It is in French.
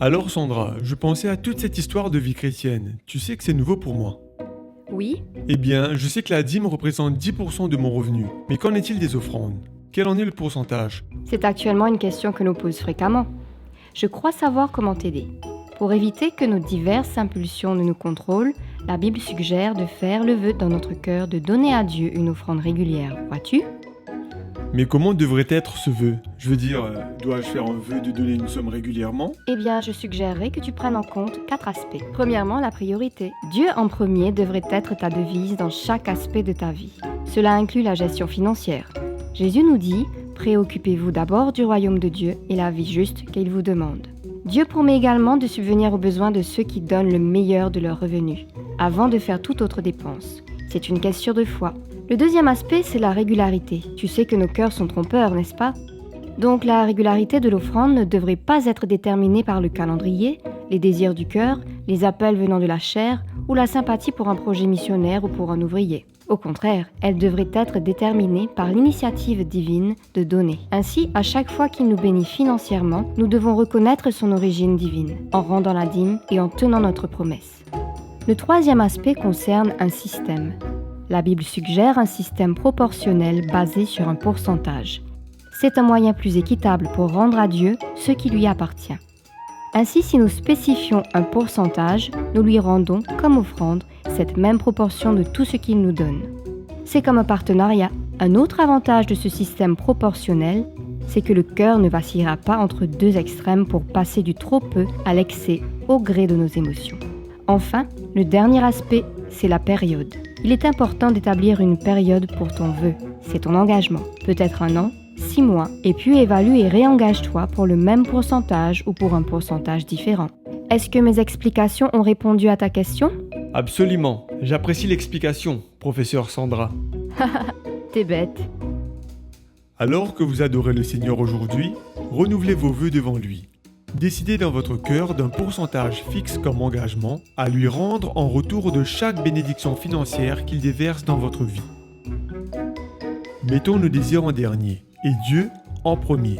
Alors Sandra, je pensais à toute cette histoire de vie chrétienne. Tu sais que c'est nouveau pour moi. Oui, Eh bien, je sais que la dîme représente 10% de mon revenu. Mais qu'en est-il des offrandes? Quel en est le pourcentage? c'est actuellement une question que nous pose fréquemment. Je crois savoir comment t'aider. Pour éviter que nos diverses impulsions ne nous contrôlent, la Bible suggère de faire le vœu dans notre cœur de donner à Dieu une offrande régulière, vois-tu? Mais comment devrait être ce vœu? Je veux dire, dois-je faire un vœu de donner une somme régulièrement? Eh bien, je suggérerais que tu prennes en compte 4 aspects. Premièrement, la priorité. Dieu en premier devrait être ta devise dans chaque aspect de ta vie. Cela inclut la gestion financière. Jésus nous dit, préoccupez-vous d'abord du royaume de Dieu et la vie juste qu'il vous demande. Dieu promet également de subvenir aux besoins de ceux qui donnent le meilleur de leurs revenus, avant de faire toute autre dépense. C'est une question de foi. Le deuxième aspect, c'est la régularité. Tu sais que nos cœurs sont trompeurs, n'est-ce pas? Donc la régularité de l'offrande ne devrait pas être déterminée par le calendrier, les désirs du cœur, les appels venant de la chair ou la sympathie pour un projet missionnaire ou pour un ouvrier. Au contraire, elle devrait être déterminée par l'initiative divine de donner. Ainsi, à chaque fois qu'il nous bénit financièrement, nous devons reconnaître son origine divine, en rendant la dîme et en tenant notre promesse. Le troisième aspect concerne un système. La Bible suggère un système proportionnel basé sur un pourcentage. C'est un moyen plus équitable pour rendre à Dieu ce qui lui appartient. Ainsi, si nous spécifions un pourcentage, nous lui rendons, comme offrande, cette même proportion de tout ce qu'il nous donne. C'est comme un partenariat. Un autre avantage de ce système proportionnel, c'est que le cœur ne vacillera pas entre deux extrêmes pour passer du trop peu à l'excès au gré de nos émotions. Enfin, le dernier aspect, c'est la période. Il est important d'établir une période pour ton vœu. C'est ton engagement. Peut-être 1 an, 6 mois, et puis évalue et réengage-toi pour le même pourcentage ou pour un pourcentage différent. Est-ce que mes explications ont répondu à ta question? Absolument, j'apprécie l'explication, professeur Sandra. T'es bête. Alors que vous adorez le Seigneur aujourd'hui, renouvelez vos vœux devant lui. Décidez dans votre cœur d'un pourcentage fixe comme engagement à lui rendre en retour de chaque bénédiction financière qu'il déverse dans votre vie. Mettons nos désirs en dernier et Dieu en premier.